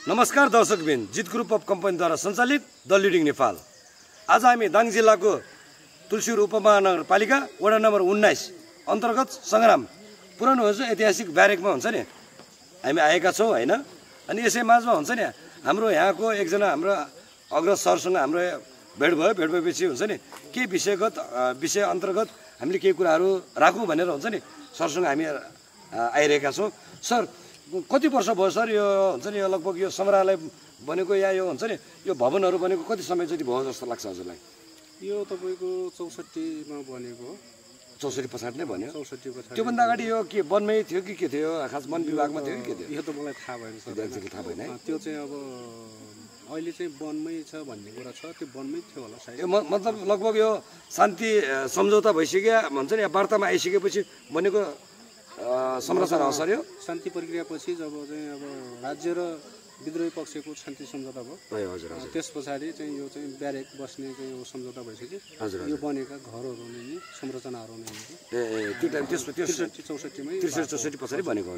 नमस्कार दर्शकबिन, जित ग्रुप अफ कम्पनीद्वारा सञ्चालित द लिडिङ नेपाल। आज हामी दाङ जिल्लाको तुलसीपुर उपमहानगरपालिका वडा नम्बर 19 अन्तर्गत सङ्ग्राम पुरानो ऐतिहासिक ब्यारेकमा हुन्छ नि हामी आएका छौँ हैन। अनि यसै माझमा हुन्छ नि हाम्रो यहाँको एकजना हाम्रो अग्रज सरसँग हाम्रो भेट भएपछि हुन्छ नि के विषय अन्तर्गत हामीले केही कुराहरू राखौँ भनेर हुन्छ नि सरसँग हामी आइरहेका छौँ। सर, कति वर्ष भयो सर यो हुन्छ नि लगभग यो सङ्ग्रहालय बनेको या यो हुन्छ नि यो भवनहरू बनेको कति समय जति भयो जस्तो लाग्छ हजुरलाई? यो तपाईँको 64 मा बनेको। 64 पछाडि नै बन्यो? 64 पछाडि। त्योभन्दा अगाडि यो के वनमै थियो कि के थियो? खास वन विभागमा थियो कि के थियो? यो त मलाई थाहा भएन सर, थाहा भएन है। त्यो चाहिँ अब अहिले चाहिँ वनमै छ भन्ने कुरा छ, त्यो वनमै थियो होला सायद। यो मतलब लगभग यो शान्ति सम्झौता भइसक्यो भन्छ नि वार्तामा आइसकेपछि बनेको संरचना हो सर यो? शान्ति प्रक्रियापछि जब चाहिँ अब राज्य र विद्रोही पक्षको शान्ति सम्झौता भयो, हजुर हजुर, त्यस पछाडि चाहिँ यो चाहिँ ब्यारेक बस्ने चाहिँ यो सम्झौता भइसक्यो। हजुर, यो बनेका घरहरू नै संरचनाहरू नै त्यो टाइम त्यसमा 63-64 पछाडि बनेको हो।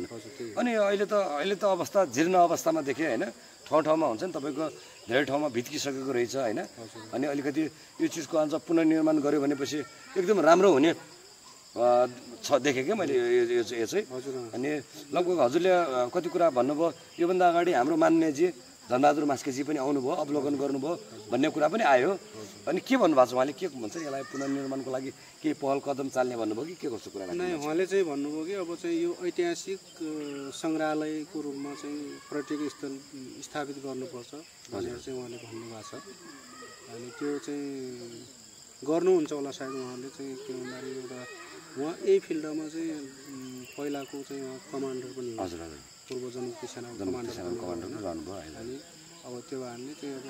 अनि अहिले त अवस्था जीर्ण अवस्थामा देखेँ होइन। ठाउँमा हुन्छ नि तपाईँको धेरै ठाउँमा भित्किसकेको रहेछ होइन। अनि अलिकति यो चिजको अझ पुनर्निर्माण गऱ्यो भनेपछि एकदम राम्रो हुने देखेँ क्या मैले यो चाहिँ। अनि लगभग हजुरले कति कुरा भन्नुभयो, योभन्दा अगाडि हाम्रो मान्यजी धनबहादुर मास्केजी पनि आउनुभयो, अवलोकन गर्नुभयो भन्ने कुरा पनि आयो। अनि के भन्नुभएको छ उहाँले? के भन्छ यसलाई पुनर्निर्माणको लागि के पहल कदम चाल्ने भन्नुभयो कि के कस्तो कुरा? नै उहाँले चाहिँ भन्नुभयो कि अब चाहिँ यो ऐतिहासिक सङ्ग्रहालयको रूपमा चाहिँ पर्यटक स्थल स्थापित गर्नुपर्छ भनेर चाहिँ उहाँले भन्नुभएको छ। अनि त्यो चाहिँ गर्नुहुन्छ होला सायद उहाँले चाहिँ। के भन्दाखेरि एउटा उहाँ यही फिल्डमा चाहिँ पहिलाको चाहिँ उहाँ कमान्डर पनि हो। हजुर हजुर, पूर्व जनमुक्ति सेनाको कमान्डर रहनुभयो। अनि अब त्यो भएरले चाहिँ अब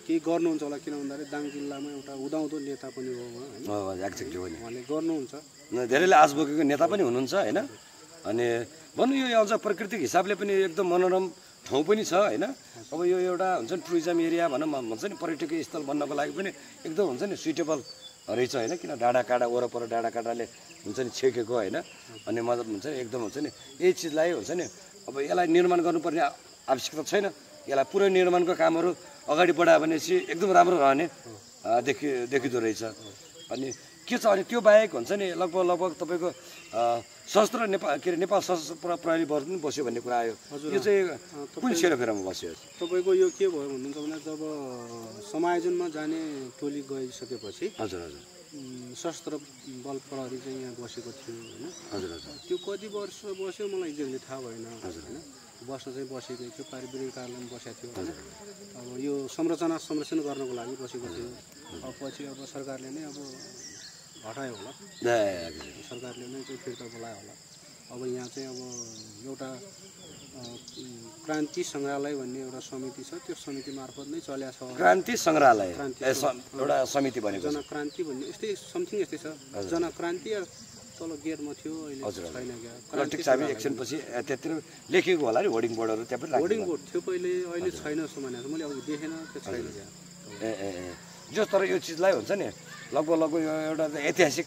केही गर्नुहुन्छ होला, किन भन्दाखेरि दाङ जिल्लामा एउटा उदाउँदो नेता पनि हो उहाँले गर्नुहुन्छ। धेरैले आश बोकेको नेता पनि हुनुहुन्छ होइन। अनि भन्नु यो अझ प्राकृतिक हिसाबले पनि एकदम मनोरम ठाउँ पनि छ होइन। अब यो एउटा हुन्छ नि टुरिज्म एरिया भनौँ भन्छ नि, पर्यटकीय स्थल बन्नको लागि पनि एकदम हुन्छ नि सुइटेबल रहेछ होइन। किन डाँडाकाँडा वरपर डाँडाकाँडाले हुन्छ नि छेकेको होइन। अनि मतलब हुन्छ नि एकदम हुन्छ नि यही चिजलाई हुन्छ नि अब यसलाई निर्माण गर्नुपर्ने आवश्यकता छैन। यसलाई पुरै निर्माणको कामहरू अगाडि बढायो भनेपछि एकदम राम्रो रहने देखिँदो रहेछ। अनि के छ भने त्यो बाहेक हुन्छ नि लगभग तपाईँको सशस्त्र नेपाल सशस्त्र प्रहरी बल पनि बस्यो भन्ने कुरा आयो। यो चाहिँ कुन सेरोफेरोमा बस्यो? तपाईँको यो के भयो भन्नुहुन्छ भने जब समायोजनमा जाने टोली गइसकेपछि हजुर हजुर सशस्त्र बल प्रहरी चाहिँ यहाँ बसेको थियो होइन। हजुर हजुर, त्यो कति वर्ष बस्यो मलाई एक्ज्याक्टली थाहा भएन होइन। बस्न चाहिँ बसेकै थियो, पारिवारिक कार्यालयमा बसेको थियो होइन। अब यो संरक्षण गर्नको लागि बसेको थियो। अब पछि अब सरकारले नै अब हटायो होला, सरकारले नै चाहिँ फिर्ता बोलायो होला। अब यहाँ चाहिँ अब एउटा क्रान्ति सङ्ग्रहालय भन्ने एउटा समिति छ, त्यो समिति मार्फत नै चल्या छ। क्रान्ति सङ्ग्रहालय एउटा समिति भनेको जनक्रान्ति भन्ने यस्तै समथिङ यस्तै छ। जनक्रान्ति तल गेटमा थियो, अहिले छैन क्या। कलेक्टिभ चाबी एक्सनपछि त्यतिर लेखेको होला नि होर्डिङ बोर्डहरू त्यहाँ पनि होर्डिङ बोर्ड थियो पहिले, अहिले छैन जस्तो भनेको मैले अब देखेन, त्यो छैन क्या। जस तर यो चिजलाई हुन्छ नि लगभग यो एउटा ऐतिहासिक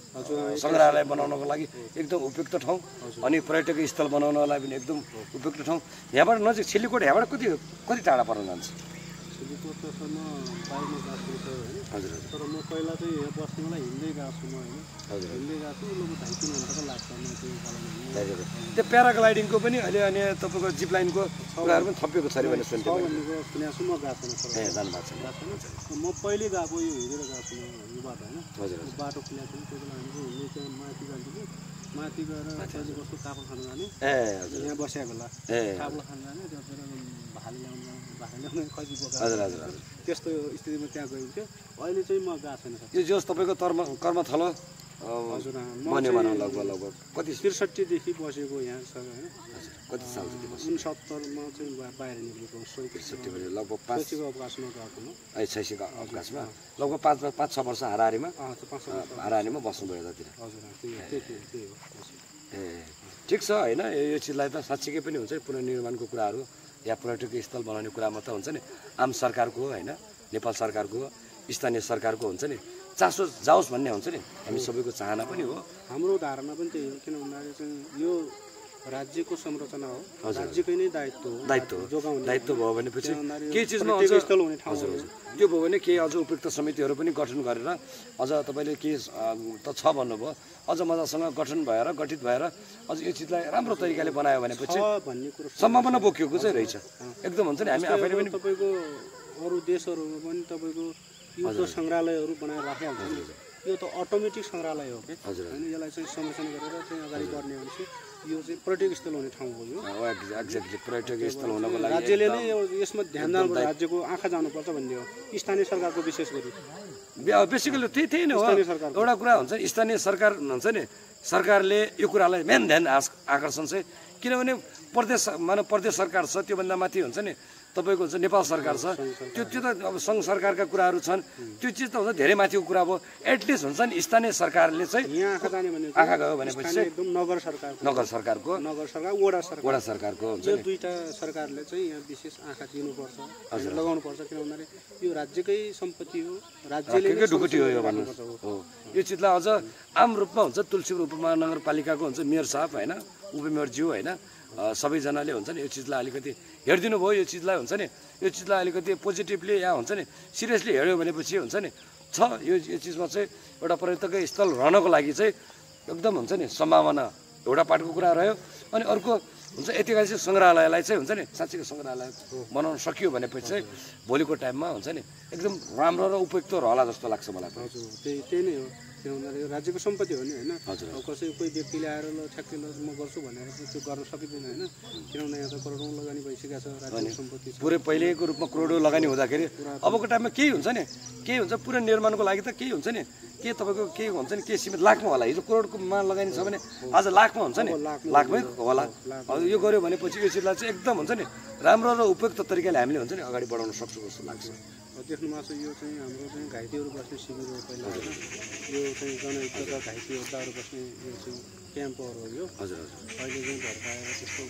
सङ्ग्रहालय बनाउनको लागि एकदम उपयुक्त ठाउँ। अनि पर्यटकीय स्थल बनाउनलाई पनि एकदम उपयुक्त ठाउँ। यहाँबाट नजिक सिलिकोट यहाँबाट कति टाढा पर्न जान्छ? सिलिकोटसम्म बाइकमा गएको छ होइन। हजुर, तर म पहिला चाहिँ यहाँ बस्नुलाई हिँड्दै गएको छु म होइन। हजुर, हिँड्दै गएको छु, लगभग 2.5-3 घन्टा त लाग्छ म त्यो त्यो प्याराग्लाइडिङको पनि अहिले अनि तपाईँको जिप लाइनको कुराहरू पनि थपिएको छ अरे भने सुन्थेँ भन्ने कुरा सुनेको छु। म गएको छैन, जानुभएको छैन? म पहिले गएको यो हिँडेर गएको छु यो बाटो होइन। हजुर, बाटो खुलेको थियो, त्यति बेला हामी हिँड्ने चाहिँ माथि जान्थ्यो कि माथि गएर त्यहाँदेखि कस्तो कापल खानु जाने। हजुर, यहाँ बसेको बेला कापल खानु जाने, त्यहाँतिर भाले ल्याउनु खसी बोका। हजुर हजुर हजुर, त्यस्तो स्थितिमा त्यहाँ गएको थियो। अहिले चाहिँ म गएको छैन। यो जस तपाईँको कर्मथलो हजुर, बन्यो भनौँ लगभग कति 63 देखि बसेको यहाँ छ होइन। कति साल जति बस्यो? 69 मा चाहिँ बाहिर निक्लेको 63 भने लगभग 5 अवकाशमा गएको म। शैक्षिक अवकाशमा लगभग 5-6 वर्ष हाराहारीमा हाराहारीमा बस्नुभयो यतातिर। हजुर, त्यही हो। ठिक छ होइन। यो चिजलाई त साँच्चीकै पनि हुन्छ पुनर्निर्माणको कुराहरू या पर्यटकीय स्थल बनाउने कुरामा त हुन्छ नि आम सरकारको होइन, नेपाल सरकारको स्थानीय सरकारको हुन्छ नि चासो जाओस् भन्ने हुन्छ नि हामी सबैको चाहना पनि हो। हाम्रो धारणा पनि त्यही हो। किन भन्दाखेरि चाहिँ यो राज्यको संरचना हो, राज्यकै नै दायित्व हो, जोगाउने दायित्व भयो भनेपछि केही चिजमा अझ पर्यटक स्थल हुने ठाउँ हो। त्यो भयो भने केही अझ उपयुक्त समितिहरू पनि गठन गरेर अझ तपाईँले के त छ भन्नुभयो, अझ मजासँग गठित भएर अझ यो चिजलाई राम्रो तरिकाले बनायो भनेपछि भन्ने कुरो सम्भावना बोकिएको चाहिँ रहेछ। एकदम हुन्छ नि हामी आफैले पनि तपाईँको अरू देशहरूमा पनि तपाईँको युद्ध सङ्ग्रहालयहरू बनाएर राखेको हुन्छ नि, यो त अटोमेटिक सङ्ग्रहालय हो कि होइन, यसलाई चाहिँ संरक्षण गरेर चाहिँ अगाडि बढ्ने भनेपछि यो चाहिँ पर्यटक स्थल हुने ठाउँ हो। यो एक्ज्याक्टली पर्यटक स्थल हुनको लागि राज्यले नै यसमा ध्यान जानुपर्छ, राज्यको आँखा जानुपर्छ भन्ने हो, स्थानीय सरकारको विशेष गरी। बेसिकली त्यही नै हो। एउटा कुरा हुन्छ स्थानीय सरकार हुन्छ नि, सरकारले यो कुरालाई मेन ध्यान आकर्षण चाहिँ, किनभने प्रदेश सरकार छ, त्योभन्दा माथि हुन्छ नि तपाईँको हुन्छ नेपाल सरकार छ, त्यो त अब सङ्घ सरकारका कुराहरू छन्, त्यो चिज त हुन्छ धेरै माथिको कुरा भयो। एटलिस्ट हुन्छ नि स्थानीय सरकारले चाहिँ यहाँ आँखा जाने भने आँखा गयो भनेपछि एकदम नगर सरकार वडा सरकारको हुन्छ यो दुईटा सरकारले चाहिँ यहाँ विशेष आँखा दिनुपर्छ, लगाउनु पर्छ, किनभने यो राज्यकै सम्पत्ति हो, राज्यले ढुकुटी हो यो भन्नु हो। यो चिजलाई अझ आम रूपमा हुन्छ तुलसीपुर उपमहानगरपालिकाको हुन्छ मेयर साहब होइन, उपमेयरज्यू होइन, सबैजनाले हुन्छ नि यो चिजलाई अलिकति हेरिदिनु भयो। यो चिजलाई हुन्छ नि यो चिजलाई अलिकति पोजिटिभली यहाँ हुन्छ नि सिरियसली हेऱ्यो भनेपछि हुन्छ नि छ यो चिजमा चाहिँ एउटा पर्यटकीय स्थल रहनको लागि चाहिँ एकदम हुन्छ नि सम्भावना एउटा पाटको कुरा रह्यो। अनि अर्को हुन्छ ऐतिहासिक सङ्ग्रहालयलाई चाहिँ हुन्छ नि साँच्चीको सङ्ग्रहालय बनाउन सकियो भनेपछि चाहिँ भोलिको टाइममा हुन्छ नि एकदम राम्रो र उपयुक्त रहला जस्तो लाग्छ मलाई। हजुर त्यही नै हो, किनभने यो राज्यको सम्पत्ति हो नि होइन। अब कोही व्यक्तिले आएर ल ठ्याक्कै ल म गर्छु भनेर त्यो गर्न सकिँदैन होइन, किनभने यहाँ त करोडौँ लगानी भइसकेको छ राज्यको सम्पत्ति छ। पुरै पहिलेको रूपमा करोडौँ लगानी हुँदाखेरि अबको टाइममा केही हुन्छ नि पुरै निर्माणको लागि त केही हुन्छ नि के तपाईँको के हुन्छ नि के सीमित लाखमा होला। हिजो करोडकोमा लगानी छ भने आज लाखमा हुन्छ नि, लाखमै होला। यो गऱ्यो भनेपछि यो चिजलाई चाहिँ एकदम हुन्छ नि राम्रो र उपयुक्त तरिकाले हामीले हुन्छ नि अगाडि बढाउन सक्छौँ जस्तो लाग्छ। देख्नुमा चाहिँ यो चाहिँ हाम्रो चाहिँ घाइतेहरू बस्ने शिविर हो पहिला होइन, यो चाहिँ जनयुद्धका घाइते योद्धाहरू बस्ने यो चाहिँ क्याम्पहरू हो यो। हजुर अहिले चाहिँ भर्काएर त्यस्तो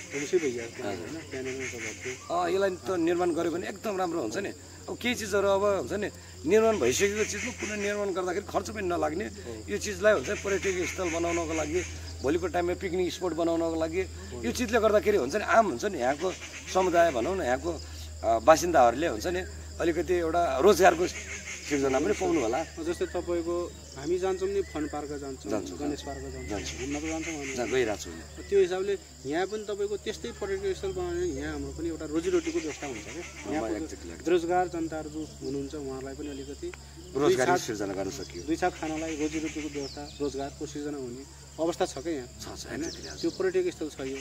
धुम्सै भइरहेको थियो होइन, त्यहाँनिर भयो। यसलाई त निर्माण गऱ्यो भने एकदम राम्रो हुन्छ नि। अब केही चिजहरू अब हुन्छ नि निर्माण भइसकेको चिजमा पुनर्निर्माण गर्दाखेरि खर्च पनि नलाग्ने यो चिजलाई हुन्छ पर्यटकीय स्थल बनाउनको लागि, भोलिको टाइममा पिकनिक स्पोट बनाउनको लागि यो चिजले गर्दाखेरि हुन्छ नि आम हुन्छ नि यहाँको समुदाय भनौँ न यहाँको बासिन्दाहरूले हुन्छ नि अलिकति एउटा रोजगारको सिर्जना पनि पाउनु होला। जस्तै तपाईँको हामी जान्छौँ नि फन पार्क जान्छौँ, गणेश पार्क जान्छौँ, घुम्न त जान्छौँ, गइरहेको छु। त्यो हिसाबले यहाँ पनि तपाईँको त्यस्तै पर्यटक स्थल बनायो भने यहाँ हाम्रो पनि एउटा रोजीरोटीको व्यवस्था हुन्छ क्या। यहाँ बेरोजगार जनताहरू जो हुनुहुन्छ उहाँहरूलाई पनि अलिकति रोजगार सिर्जना गर्न सकियो, दुई छाक खानालाई रोजीरोटीको व्यवस्था रोजगारको सिर्जना हुने अवस्था छ क्या यहाँ होइन। त्यो पर्यटक स्थल छ यो,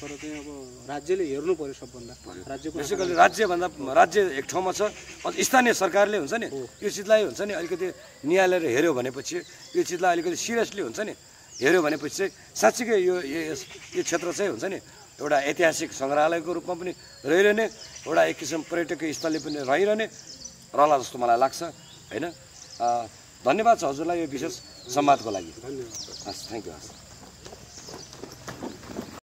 तर चाहिँ अब राज्यले हेर्नु पर्यो सबभन्दा। बेसिकली राज्य एक ठाउँमा छ, स्थानीय सरकारले हुन्छ नि यो चिजलाई हुन्छ नि अलिकति निहालेर हेऱ्यो भनेपछि यो चिजलाई अलिकति सिरियसली हुन्छ नि हेऱ्यो भनेपछि चाहिँ साँच्चीकै यो क्षेत्र चाहिँ हुन्छ नि एउटा ऐतिहासिक सङ्ग्रहालयको रूपमा पनि रहिरहने, एउटा एक किसिम पर्यटकीय स्थलले पनि रहिरहने रहला जस्तो मलाई लाग्छ होइन। धन्यवाद छ हजुरलाई यो विशेष संवादको लागि। धन्यवाद। हस्, थ्याङ्क यू। हस्।